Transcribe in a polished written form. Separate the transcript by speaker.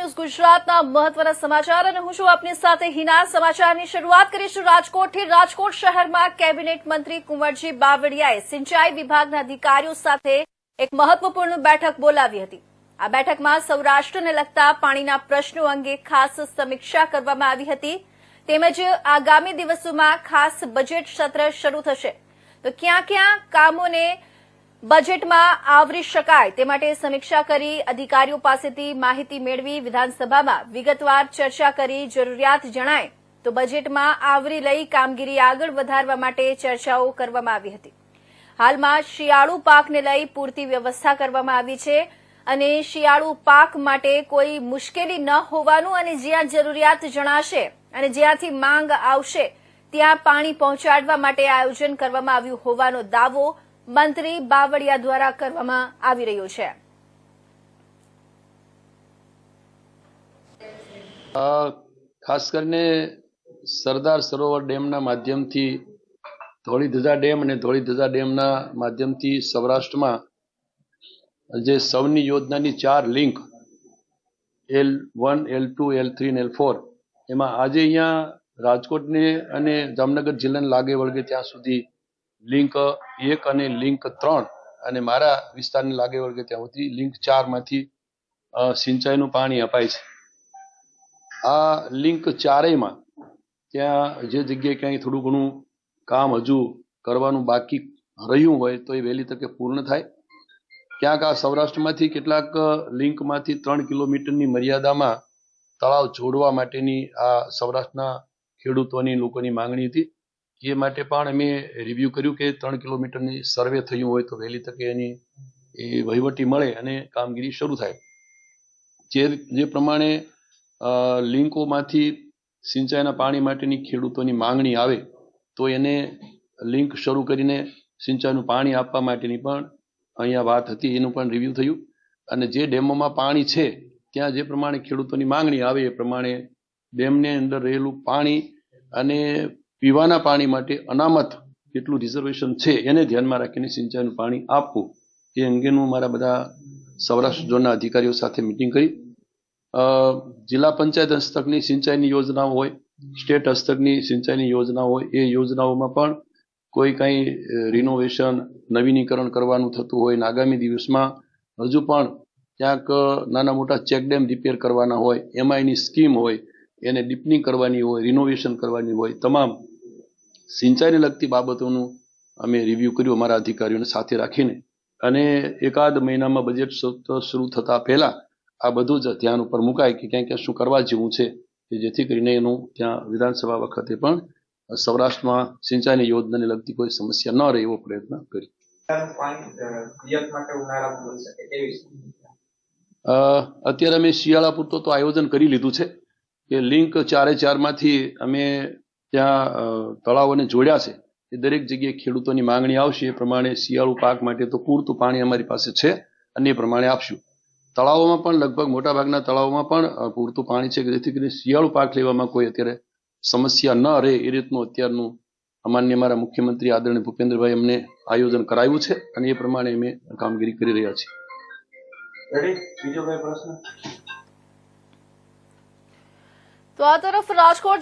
Speaker 1: News ગુજરાતના મહત્વના સમાચાર અને હું છું આપની સાથે હિના। સમાચારની શરૂઆત કરીશું રાજકોટથી। રાજકોટ શહેરમાં કેબિનેટ મંત્રી કુંવરજી બાવળિયાએ સિંચાઈ વિભાગના અધિકારીઓ સાથે એક મહત્વપૂર્ણ બેઠક બોલાવી હતી। આ બેઠકમાં સૌરાષ્ટ્રને લગતા પાણીના પ્રશ્નો અંગે ખાસ સમીક્ષા કરવામાં આવી હતી, તેમજ આગામી દિવસોમાં ખાસ બજેટ સત્ર શરૂ થશે તો ક્યાં ક્યાં કામોને બજેટમાં આવરી શકાય તે માટે સમીક્ષા કરી અધિકારીઓ પાસેથી માહિતી મેળવી વિધાનસભામાં વિગતવાર ચર્ચા કરી જરૂરિયાત જણાય તો બજેટમાં આવરી લઈ કામગીરી આગળ વધારવા માટે ચર્ચાઓ કરવામાં આવી હતી। હાલમાં શિયાળુ પાકને લઈ પૂરતી વ્યવસ્થા કરવામાં આવી છે અને શિયાળુ પાક માટે કોઈ મુશ્કેલી ન હોવાનું અને જ્યાં જરૂરિયાત જણાશે અને જ્યાંથી માંગ આવશે ત્યાં પાણી પહોંચાડવા માટે આયોજન કરવામાં આવ્યું હોવાનો દાવો મંત્રી બાવળિયા દ્વારા કરવામાં આવી રહ્યો છે।
Speaker 2: ખાસ કરીને સરદાર સરોવર ડેમના માધ્યમથી ધોળીધજા ડેમ અને ધોળીધજા ડેમના માધ્યમથી સૌરાષ્ટ્રમાં જે સૌની યોજનાની 4 લિંક L1, L2, L3 અને L4 એમાં આજે અહીંયા રાજકોટને અને જામનગર જિલ્લાને લાગે વળગે ત્યાં સુધી લિંક 1 અને લિંક 3 અને મારા વિસ્તારને લાગે વળગે ત્યાં સુધી લિંક 4 માંથી સિંચાઈનું પાણી અપાય છે। આ લિંક 4 માં ત્યાં જે જગ્યાએ ક્યાંય થોડું ઘણું કામ હજુ કરવાનું બાકી રહ્યું હોય તો એ વહેલી તકે પૂર્ણ થાય। ક્યાંક આ સૌરાષ્ટ્રમાંથી કેટલાક લિંકમાંથી 3 કિલોમીટરની મર્યાદામાં તળાવ જોડવા માટેની આ સૌરાષ્ટ્રના ખેડૂતોની લોકોની માંગણી હતી। એ માટે પણ અમે રિવ્યુ કર્યું કે 3 કિલોમીટરની સર્વે થયું હોય તો વહેલી તકે એની એ વહીવટી મળે અને કામગીરી શરૂ થાય। જે પ્રમાણે લિંકોમાંથી સિંચાઈના પાણી માટેની ખેડૂતોની માંગણી આવે તો એને લિંક શરૂ કરીને સિંચાઈનું પાણી આપવા માટેની પણ અહીંયા વાત હતી, એનું પણ રિવ્યુ થયું અને જે ડેમોમાં પાણી છે ત્યાં જે પ્રમાણે ખેડૂતોની માંગણી આવે એ પ્રમાણે ડેમની અંદર રહેલું પાણી અને પીવાના પાણી માટે અનામત કેટલું રિઝર્વેશન છે એને ધ્યાનમાં રાખીને સિંચાઈનું પાણી આપવું એ અંગેનું મારા બધા સૌરાષ્ટ્ર ઝોનના અધિકારીઓ સાથે મિટિંગ કરી। જિલ્લા પંચાયત હસ્તકની સિંચાઈની યોજનાઓ હોય, સ્ટેટ હસ્તકની સિંચાઈની યોજનાઓ હોય, એ યોજનાઓમાં પણ કોઈ કંઈ રિનોવેશન નવીનીકરણ કરવાનું થતું હોય ને આગામી દિવસમાં હજુ પણ ક્યાંક નાના મોટા ચેકડેમ રિપેર કરવાના હોય, એમાં સ્કીમ હોય, એને ડીપનિંગ કરવાની હોય, રિનોવેશન કરવાની હોય, તમામ સિંચાઈને લગતી બાબતોનું અમે રિવ્યુ કર્યું અમારા અધિકારીઓને સાથે રાખીને અને એકાદ મહિનામાં બજેટ શરૂ થતા પહેલા આ બધું જ ધ્યાન ઉપર મુકાય કે ક્યાંક શું કરવા જેવું છે કે જેથી કરીને એનું ત્યાં વિધાનસભા વખતે પણ સૌરાષ્ટ્રમાં સિંચાઈની યોજનાને લગતી કોઈ સમસ્યા ન રહે એવો પ્રયત્ન કરી। અત્યારે અમે શિયાળા પૂરતો તો આયોજન કરી લીધું છે કે લિંક 4 માંથી અમે ત્યાં તળાવોને જોડ્યા છે એ દરેક જગ્યાએ ખેડૂતોની માંગણી આવશે એ પ્રમાણે શિયાળુ પાક માટે તો પૂરતું પાણી અમારી પાસે છે અને એ પ્રમાણે આપશું। તળાવોમાં પણ લગભગ મોટાભાગના તળાવોમાં પણ પૂરતું પાણી છે કે જેથી કરીને શિયાળુ પાક લેવામાં કોઈ અત્યારે સમસ્યા ન રહે એ રીતનું અત્યારનું અમાન્ય અમારા મુખ્યમંત્રી આદરણીય ભૂપેન્દ્રભાઈ અમને આયોજન કરાવ્યું છે અને એ પ્રમાણે અમે કામગીરી કરી રહ્યા છીએ।
Speaker 1: તો આ તરફ રાજકોટ